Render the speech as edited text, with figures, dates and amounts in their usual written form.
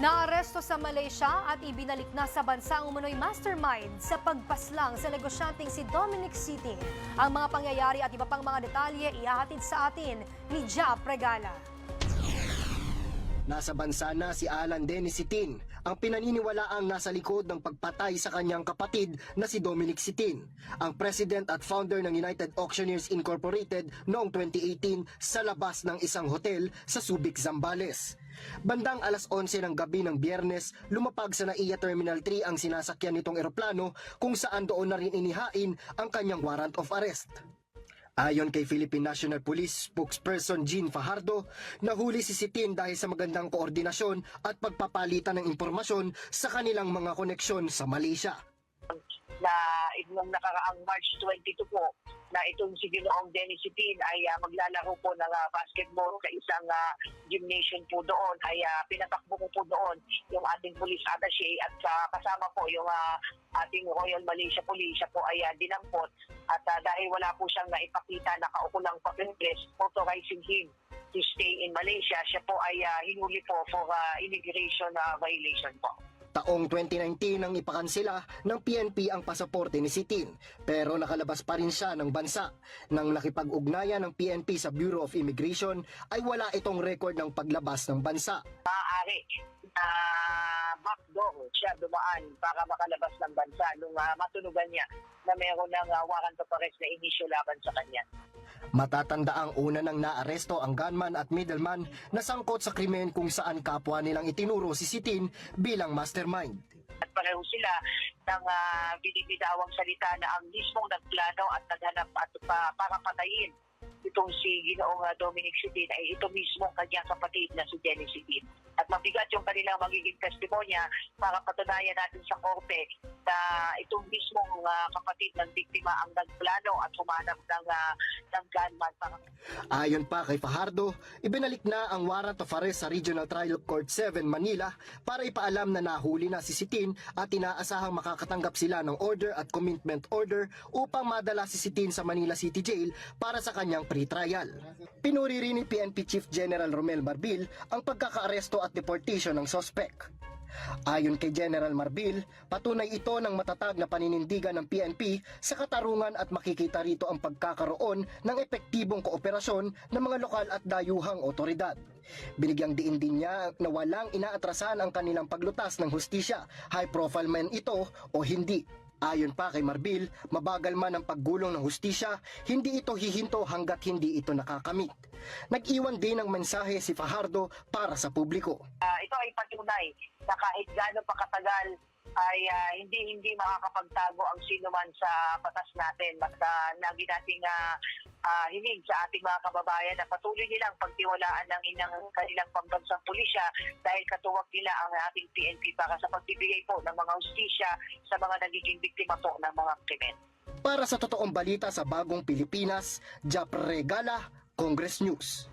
Naaresto sa Malaysia at ibinalik na sa bansa ang umano'y mastermind sa pagpaslang sa negosyanteng si Dominic City. Ang mga pangyayari at iba pang mga detalye ihahatid sa atin ni Ja Pregala. Nasa bansa na si Alan Dennis Sitin, ang pinaniniwalaang nasa likod ng pagpatay sa kanyang kapatid na si Dominic Sitin, ang president at founder ng United Auctioneers Incorporated noong 2018 sa labas ng isang hotel sa Subic, Zambales. Bandang alas 11 ng gabi ng Biyernes, lumapag sa NAIA Terminal 3 ang sinasakyan nitong eroplano kung saan doon na rin inihain ang kanyang warrant of arrest. Ayon kay Philippine National Police spokesperson Jean Fajardo, nahuli si Sitin dahil sa magandang koordinasyon at pagpapalitan ng impormasyon sa kanilang mga koneksyon sa Malaysia. Na nung nakaraang March 22 po, na itong si Ginoong Dennis Sitin ay maglalaro po ng basketball sa isang gymnasium po doon, ay pinatakbo ko po doon yung ating police attaché at kasama po yung ating Royal Malaysia Police. Siya po ay dinampot at dahil wala po siyang naipakita na kaukulang papeles authorizing him to stay in Malaysia, siya po ay hinuli po for immigration violation po. Taong 2019 nang ipakansela ng PNP ang pasaporte ni Sitin, pero nakalabas pa rin siya ng bansa. Nang nakipag-ugnayan ng PNP sa Bureau of Immigration ay wala itong record ng paglabas ng bansa. Maaari na backdoor siya dumaan para makalabas ng bansa nung matunugan niya na meron ng warrant of arrest na inisyu laban sa kanya. Matatanda ang una nang naaresto ang gunman at middleman na sangkot sa krimen kung saan kapwa nilang itinuro si Sitin bilang mastermind. At pareho sila ng binibitawang salita na ang mismong nagplano at naghanap at para patayin itong si Ginoong Dominic Sitin ay ito mismong kanyang kapatid na si Dennis Sitin. At mabigat yung kanilang magiging testimonya para patunayan natin sa korte na itong mismong kapatid ng biktima ang nagplano at humanap ng gunman. Ayon pa kay Fajardo, ibinalik na ang warrant of arrest sa Regional Trial Court 7 Manila para ipaalam na nahuli na si Sitin at inaasahang makakatanggap sila ng order at commitment order upang madala si Sitin sa Manila City Jail para sa kanyang pre-trial. Pinuri rin ni PNP Chief General Romel Marbil ang pagkakaaresto at deportation ng sospek. Ayon kay General Marbil, patunay ito ng matatag na paninindigan ng PNP sa katarungan at makikita rito ang pagkakaroon ng epektibong kooperasyon ng mga lokal at dayuhang otoridad. Binigyang diin din niya na walang inaatrasan ang kanilang paglutas ng hustisya, high profile man ito o hindi. Ayon pa kay Marbil, mabagal man ang paggulong ng hustisya, hindi ito hihinto hanggat hindi ito nakakamit. Nag-iwan din ng mensahe si Fajardo para sa publiko. Ito ay patunay na kahit gaano pa katagal ay hindi makakapagtago ang sino man sa batas natin. Basta lagi nating hiling sa ating mga kababayan na patuloy nilang pagtiwalaan ng kanilang pambansang pulisya dahil katuwag nila ang ating PNP para sa pagbibigay po ng mga hustisya sa mga nagiging biktima po ng mga krimen. Para sa totoong balita sa Bagong Pilipinas, Ja Pregala, Congress News.